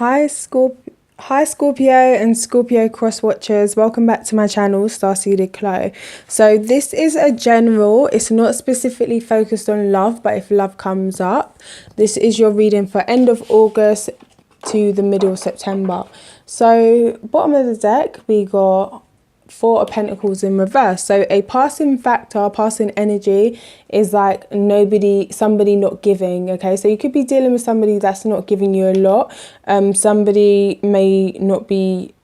Hi Scorpio and Scorpio cross watchers, welcome back to my channel Starseeded Chloe. So this is a general, it's not specifically focused on love, but if love comes up, this is your reading for end of August to the middle of September. So bottom of the deck we got Four of Pentacles in reverse. So a passing factor, passing energy is like somebody not giving. Okay, so you could be dealing with somebody that's not giving you a lot. Somebody may not be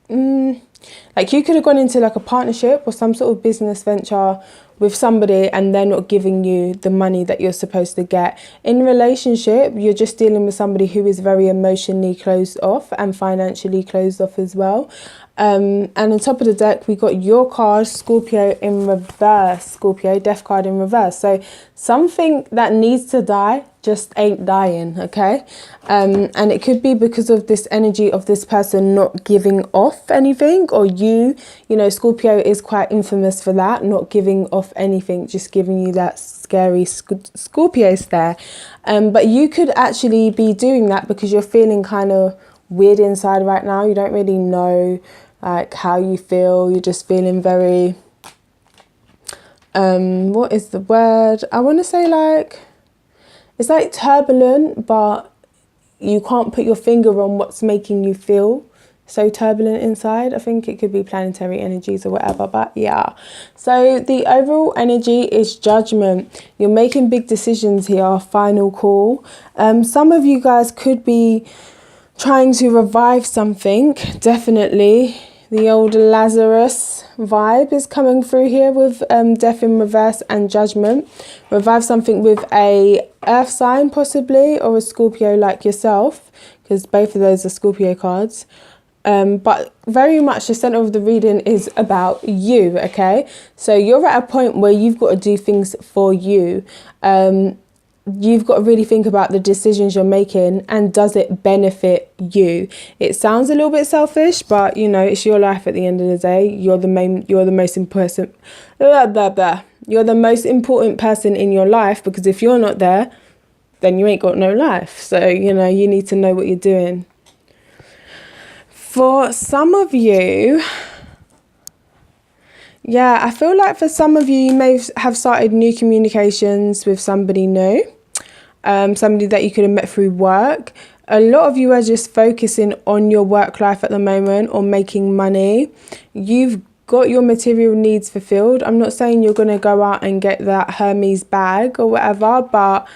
like, you could have gone into like a partnership or some sort of business venture with somebody and they're not giving you the money that you're supposed to get. In relationship, you're just dealing with somebody who is very emotionally closed off and financially closed off as well. And on top of the deck, we got your card, Scorpio in reverse, Scorpio, death card in reverse. So something that needs to die just ain't dying, okay? And it could be because of this energy of this person not giving off anything, or you know, Scorpio is quite infamous for that, not giving off anything, just giving you that scary Scorpio stare. But you could actually be doing that because you're feeling kind of weird inside right now. You don't really know like how you feel. You're just feeling very what is the word? I want to say like, it's like turbulent, but you can't put your finger on what's making you feel so turbulent inside. I think it could be planetary energies or whatever, but yeah. So the overall energy is judgment. You're making big decisions here, final call. Some of you guys could be trying to revive something, definitely. The old Lazarus vibe is coming through here with death in reverse and judgment. Revive something with a earth sign possibly, or a Scorpio like yourself, because both of those are Scorpio cards. But very much the center of the reading is about you, okay? So you're at a point where you've got to do things for you. You've got to really think about the decisions you're making and does it benefit you. It sounds a little bit selfish, but you know, it's your life at the end of the day. You're the most important person in your life, because if you're not there, then you ain't got no life. So, you know, you need to know what you're doing. For some of you, yeah, I feel like for some of you, you may have started new communications with somebody new, somebody that you could have met through work. A lot of you are just focusing on your work life at the moment, or making money. You've got your material needs fulfilled. I'm not saying you're going to go out and get that Hermes bag or whatever, but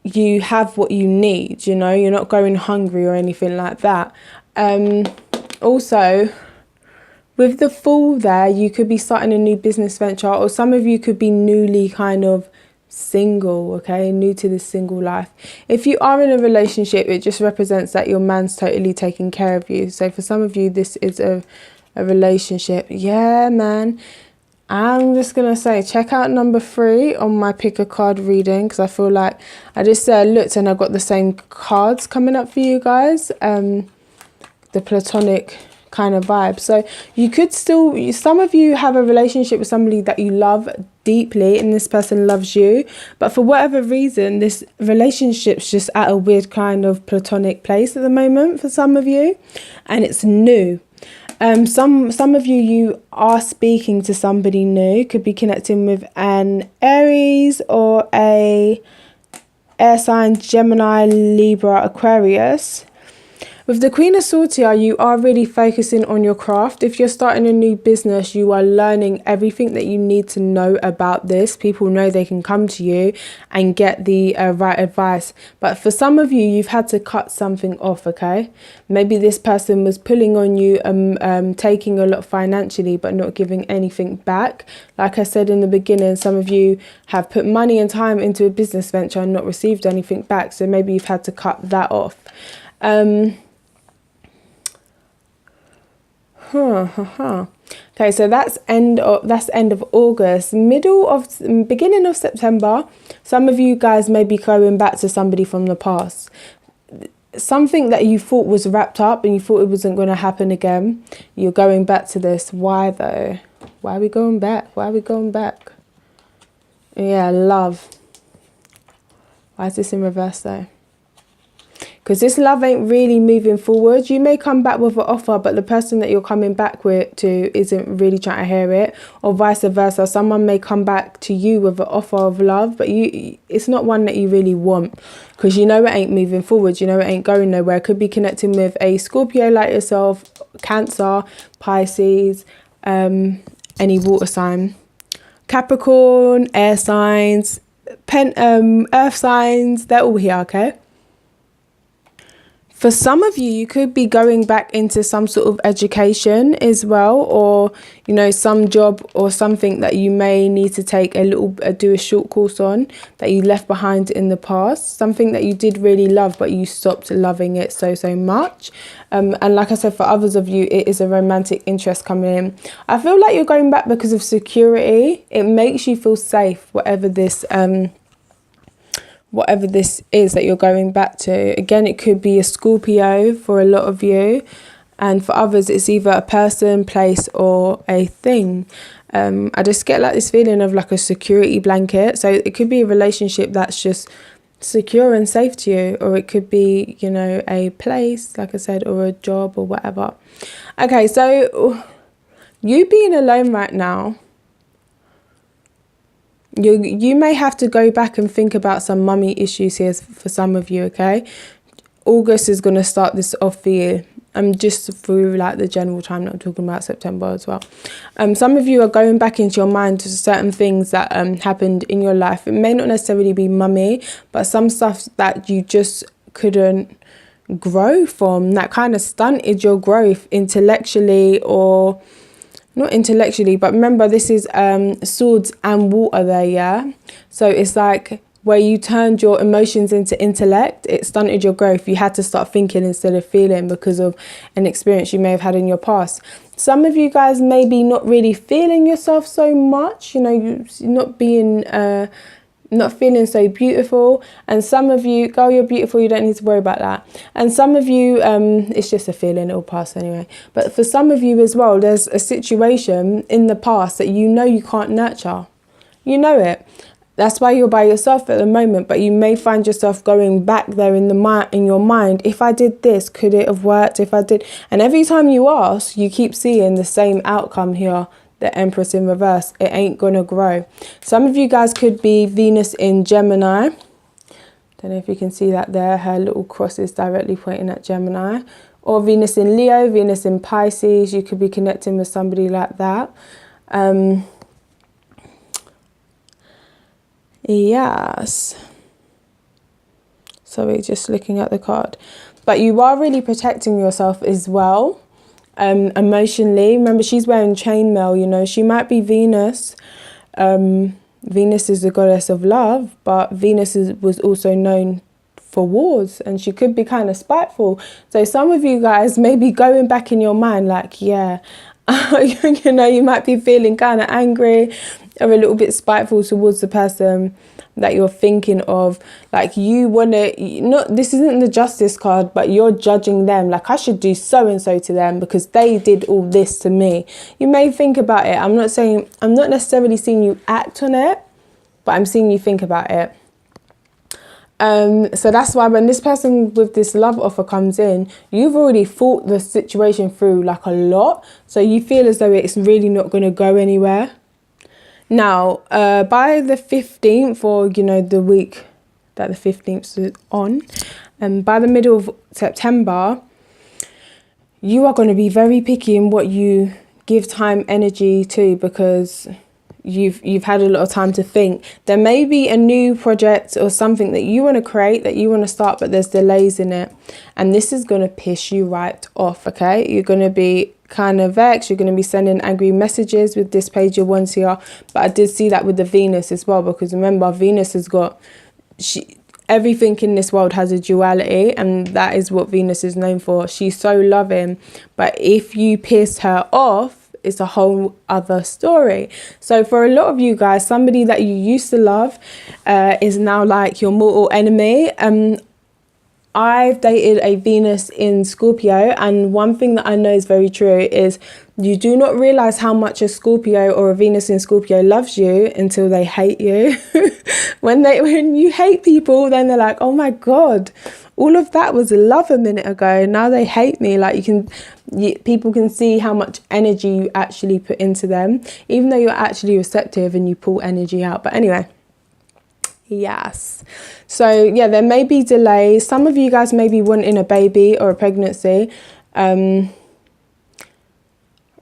you have what you need, you know, you're not going hungry or anything like that. Also, with the Fool there, you could be starting a new business venture, or some of you could be newly kind of single, okay, new to this single life. If you are in a relationship, it just represents that your man's totally taking care of you. So for some of you, this is a relationship. Yeah, man. I'm just going to say, check out number 3 on my pick a card reading, because I feel like I just looked and I got the same cards coming up for you guys. The platonic kind of vibe. So you could still, some of you have a relationship with somebody that you love deeply, and this person loves you, but for whatever reason this relationship's just at a weird kind of platonic place at the moment for some of you, and it's new. Some of you are speaking to somebody new, could be connecting with an Aries or a air sign, Gemini, Libra, Aquarius. With the Queen of Swords here, you are really focusing on your craft. If you're starting a new business, you are learning everything that you need to know about this. People know they can come to you and get the right advice. But for some of you, you've had to cut something off, okay? Maybe this person was pulling on you, taking a lot financially, but not giving anything back. Like I said in the beginning, some of you have put money and time into a business venture and not received anything back. So maybe you've had to cut that off. Okay, so that's end of August. Beginning of September, some of you guys may be going back to somebody from the past. Something that you thought was wrapped up and you thought it wasn't going to happen again. You're going back to this. Why though? Why are we going back? Why are we going back? Yeah, love. Why is this in reverse though? because this love ain't really moving forward. You may come back with an offer, but the person that you're coming back to isn't really trying to hear it, or vice versa. Someone may come back to you with an offer of love, but it's not one that you really want, because you know it ain't moving forward. You know it ain't going nowhere. It could be connecting with a Scorpio like yourself, Cancer, Pisces, any water sign, Capricorn, air signs, earth signs, they're all here, okay? For some of you, you could be going back into some sort of education as well, or, you know, some job or something that you may need to take do a short course on that you left behind in the past. Something that you did really love, but you stopped loving it so much. And like I said, for others of you, it is a romantic interest coming in. I feel like you're going back because of security. It makes you feel safe, whatever this is that you're going back to. Again, it could be a Scorpio for a lot of you, and for others it's either a person, place, or a thing. I just get like this feeling of like a security blanket. So it could be a relationship that's just secure and safe to you, or it could be, you know, a place, like I said, or a job or whatever. Okay, so you being alone right now, you may have to go back and think about some mummy issues here for some of you, okay? August is going to start this off for you. Just through like the general time that I'm talking about, September as well. Some of you are going back into your mind to certain things that happened in your life. It may not necessarily be mummy, but some stuff that you just couldn't grow from, that kind of stunted your growth intellectually, or not intellectually, but remember this is swords and water there, yeah? So it's like where you turned your emotions into intellect, it stunted your growth. You had to start thinking instead of feeling because of an experience you may have had in your past. Some of you guys may be not really feeling yourself so much, you know, you're not being not feeling so beautiful. And some of you, girl, you're beautiful, you don't need to worry about that. And some of you, it's just a feeling, it'll pass anyway. But for some of you as well, there's a situation in the past that you know you can't nurture. You know it. That's why you're by yourself at the moment, but you may find yourself going back there in your mind. If I did this, could it have worked? If I did, and every time you ask, you keep seeing the same outcome here. The Empress in reverse. It ain't gonna grow. Some of you guys could be Venus in Gemini. Don't know if you can see that there. Her little cross is directly pointing at Gemini. Or Venus in Leo, Venus in Pisces. You could be connecting with somebody like that. Yes. Sorry, just looking at the card. But you are really protecting yourself as well. Emotionally, remember she's wearing chainmail, you know, she might be Venus. Venus is the goddess of love, but Venus was also known for wars, and she could be kind of spiteful. So some of you guys may be going back in your mind like, yeah, you know, you might be feeling kind of angry or a little bit spiteful towards the person that you're thinking of. Like you want to, not, this isn't the justice card, but you're judging them. Like I should do so and so to them because they did all this to me. You may think about it. I'm not necessarily seeing you act on it, but I'm seeing you think about it. So that's why when this person with this love offer comes in, you've already thought the situation through like a lot. So you feel as though it's really not going to go anywhere. Now, by the 15th, or, you know, the week that the 15th is on, by the middle of September, you are going to be very picky in what you give time, energy to, because you've had a lot of time to think. There may be a new project or something that you want to create, that you want to start, but there's delays in it. And this is going to piss you right off, okay? You're going to be kind of vexed. You're going to be sending angry messages with this page of wands here. But I did see that with the Venus as well, because remember, Venus has got... everything in this world has a duality, and that is what Venus is known for. She's so loving, but if you piss her off, it's a whole other story. So for a lot of you guys, somebody that you used to love is now like your mortal enemy. I've dated a Venus in Scorpio, and one thing that I know is very true is you do not realize how much a Scorpio or a Venus in Scorpio loves you until they hate you. When you hate people, then they're like, oh my God, all of that was love a minute ago. Now they hate me. Like people can see how much energy you actually put into them, even though you're actually receptive and you pull energy out. But anyway. Yes. So yeah, there may be delays. Some of you guys may be wanting a baby or a pregnancy. But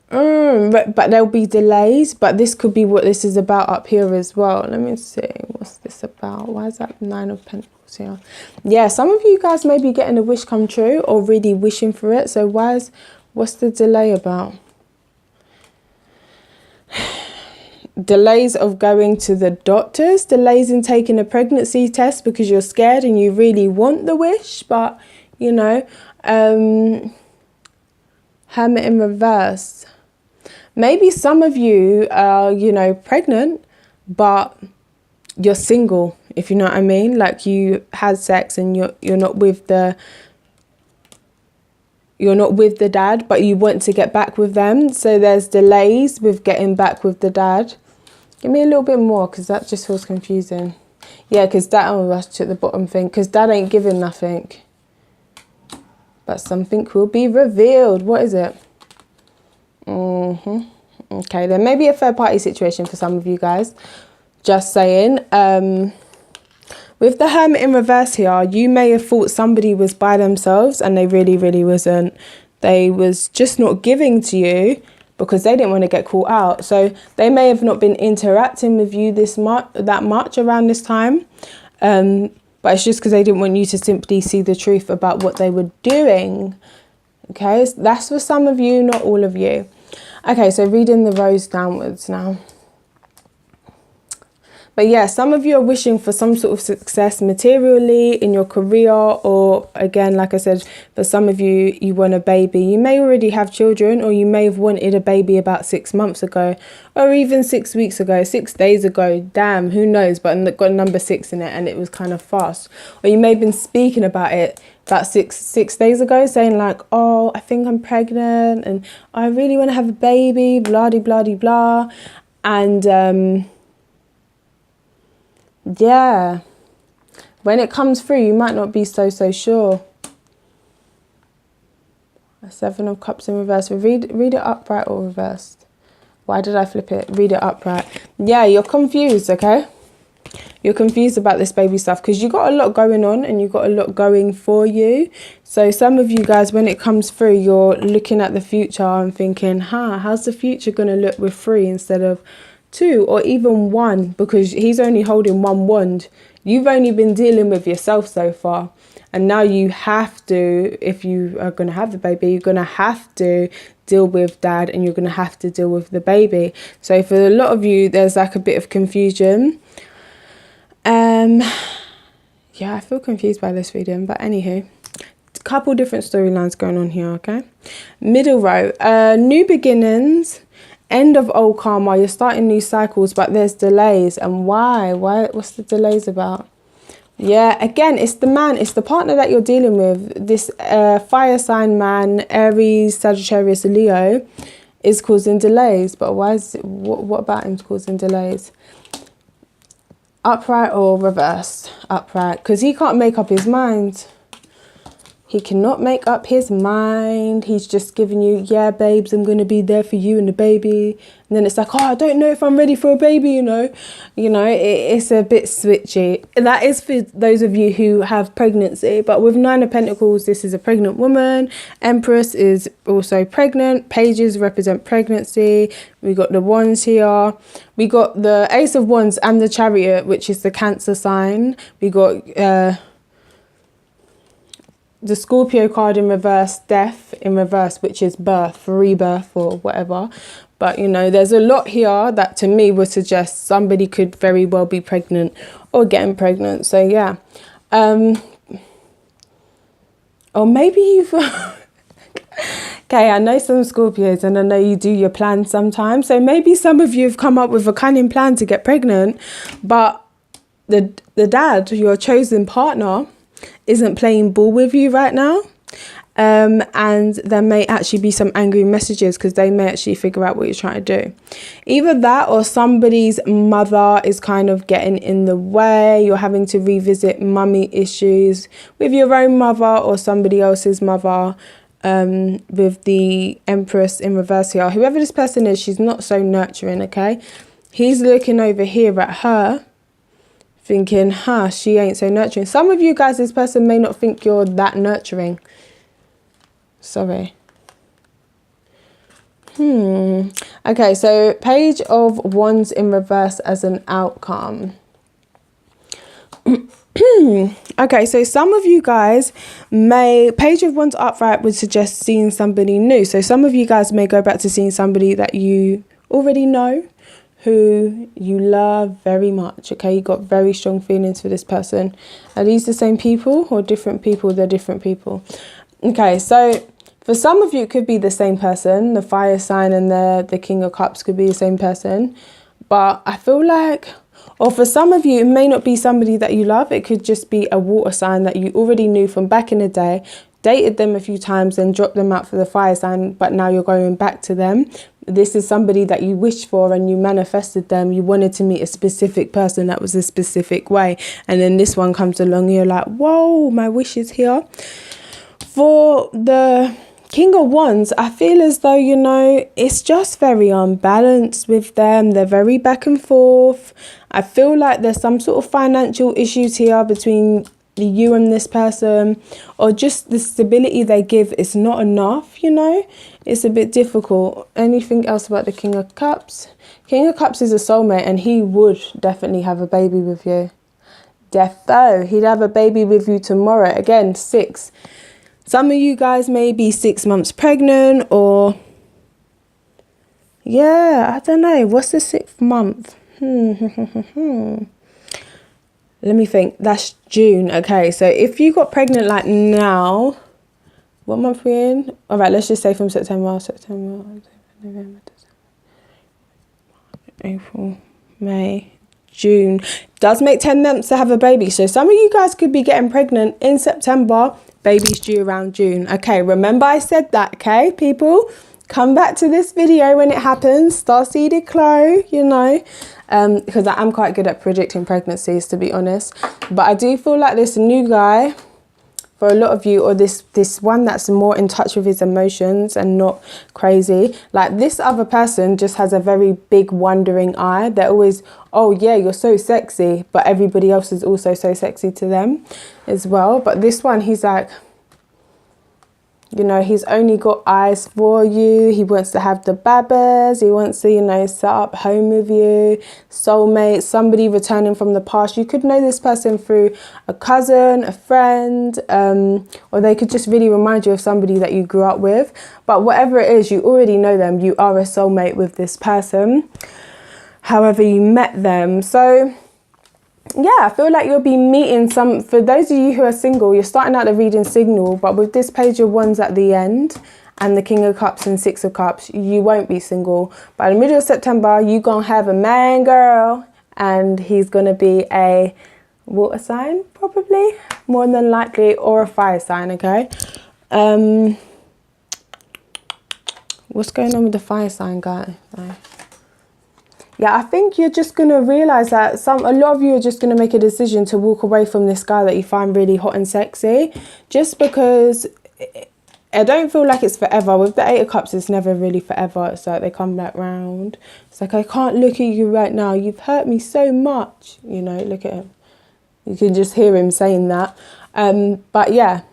there'll be delays. But this could be what this is about up here as well. Let me see. What's this about? Why is that 9 of Pentacles here? Yeah, some of you guys may be getting a wish come true or really wishing for it. So what's the delay about? Delays of going to the doctors, delays in taking a pregnancy test because you're scared and you really want the wish, but you know, Hermit in reverse. Maybe some of you are, you know, pregnant, but you're single, if you know what I mean. Like you had sex and you're not with the dad, but you want to get back with them. So there's delays with getting back with the dad. Give me a little bit more, because that just feels confusing. Yeah, because that, oh, that's at the bottom thing, because dad ain't giving nothing. But something will be revealed. What is it? Okay, there may be a third party situation for some of you guys. Just saying. With the Hermit in reverse here, you may have thought somebody was by themselves and they really, really wasn't. They was just not giving to you because they didn't want to get caught out. So they may have not been interacting with you that much around this time. But it's just because they didn't want you to simply see the truth about what they were doing. Okay, that's for some of you, not all of you. Okay, so reading the rose downwards now. But yeah, some of you are wishing for some sort of success materially in your career, or again, like I said, for some of you, you want a baby. You may already have children, or you may have wanted a baby about 6 months ago, or even 6 weeks ago, 6 days ago. Damn, who knows? But it got number 6 in it and it was kind of fast. Or you may have been speaking about it about six days ago, saying like, oh, I think I'm pregnant and I really want to have a baby, blah, de, blah, de, blah. And yeah, when it comes through, you might not be so sure. A 7 of Cups in reverse. Read it upright or reversed. Why did I flip it? Read it upright. Yeah, you're confused, okay? You're confused about this baby stuff because you got a lot going on and you got a lot going for you. So some of you guys, when it comes through, you're looking at the future and thinking, how's the future going to look with 3 instead of 2 or even 1, because he's only holding 1 wand. You've only been dealing with yourself so far, and now you have to, if you are going to have the baby, you're going to have to deal with dad and you're going to have to deal with the baby. So for a lot of you, there's like a bit of confusion. Yeah, I feel confused by this reading, but anywho, a couple different storylines going on here. Okay, middle row, new beginnings. End of old karma, you're starting new cycles, but there's delays. And why? What's the delays about? Yeah, again, it's the man, it's the partner that you're dealing with. This fire sign man, Aries, Sagittarius, Leo, is causing delays. But why is it, what about him causing delays? Upright or reversed? Upright, because he can't make up his mind. He cannot make up his mind. He's just giving you, yeah, babes, I'm going to be there for you and the baby. And then it's like, oh, I don't know if I'm ready for a baby, you know. It's a bit switchy. That is for those of you who have pregnancy. But with 9 of Pentacles, this is a pregnant woman. Empress is also pregnant. Pages represent pregnancy. We got the Wands here. We got the Ace of Wands and the Chariot, which is the Cancer sign. We got the Scorpio card in reverse, death in reverse, which is birth, rebirth or whatever. But, there's a lot here that to me would suggest somebody could very well be pregnant or getting pregnant. So, yeah. Or maybe you've... Okay, I know some Scorpios and I know you do your plans sometimes. So maybe some of you have come up with a cunning plan to get pregnant. But the dad, your chosen partner, isn't playing ball with you right now. And there may actually be some angry messages because they may actually figure out what you're trying to do. Either that or somebody's mother is kind of getting in the way. You're having to revisit mummy issues with your own mother or somebody else's mother. With the Empress in reverse here. Whoever this person is, she's not so nurturing, okay? He's looking over here at her thinking, she ain't so nurturing. Some of you guys, this person may not think you're that nurturing. Sorry. Okay, so Page of Wands in reverse as an outcome. Okay, so some of you guys may, Page of Wands upright would suggest seeing somebody new. So some of you guys may go back to seeing somebody that you already know, who you love very much. Okay, you got very strong feelings for this person. Are these the same people or different people? They're different people. Okay, so for some of you, it could be the same person. The fire sign and the King of Cups could be the same person. But I feel like, or for some of you, it may not be somebody that you love. It could just be a water sign that you already knew from back in the day, dated them a few times and dropped them out for the fire sign, but now you're going back to them. This is somebody that you wished for and you manifested them. You wanted to meet a specific person that was a specific way. And then this one comes along and you're like, whoa, my wish is here. For the King of Wands, I feel as though, you know, it's just very unbalanced with them. They're very back and forth. I feel like there's some sort of financial issues here between you and this person, or just the stability they give is not enough, you know. It's a bit difficult. Anything else about the King of Cups? King of Cups is a soulmate and he would definitely have a baby with you. Defo, he'd have a baby with you tomorrow. Again, 6. Some of you guys may be 6 months pregnant, or yeah, I don't know. What's the 6th month? Let me think. That's June. Okay, so if you got pregnant like now, what month are we in? All right, let's just say from September, November, December, April, May, June. Does make 10 months to have a baby. So some of you guys could be getting pregnant in September. Baby's due around June. Okay, remember I said that, okay, people? Come back to this video when it happens. Starseeded Chloe, you know, because I am quite good at predicting pregnancies, to be honest. But I do feel like this new guy, for a lot of you, or this one that's more in touch with his emotions and not crazy, like this other person just has a very big wondering eye. They're always, oh yeah, you're so sexy, but everybody else is also so sexy to them as well. But this one, he's like, you know, he's only got eyes for you. He wants to have the babbas. He wants to, you know, set up home with you. Soulmate, somebody returning from the past. You could know this person through a cousin, a friend, or they could just really remind you of somebody that you grew up with. But whatever it is, you already know them. You are a soulmate with this person, however you met them. So yeah, I feel like you'll be meeting some, for those of you who are single, you're starting out the reading signal, but with this Page of Wands at the end and the King of Cups and 6 of Cups, you won't be single. By the middle of September, you're going to have a man, girl, and he's going to be a water sign, probably, more than likely, or a fire sign, okay? What's going on with the fire sign guy? Yeah, I think you're just going to realise that a lot of you are just going to make a decision to walk away from this guy that you find really hot and sexy, just because I don't feel like it's forever. With the 8 of Cups, it's never really forever. It's like they come back round. It's like, I can't look at you right now. You've hurt me so much. You know, look at him. You can just hear him saying that. But yeah,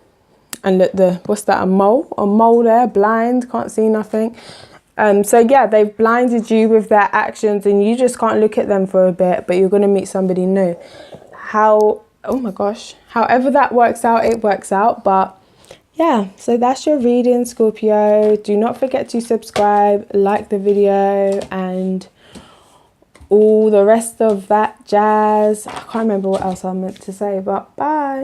and look, what's that, a mole? A mole there, blind, can't see nothing. So yeah, they've blinded you with their actions and you just can't look at them for a bit, but you're going to meet somebody new. Oh my gosh, however that works out, it works out. But yeah, so that's your reading, Scorpio. Do not forget to subscribe, like the video, and all the rest of that jazz. I can't remember what else I meant to say, but bye.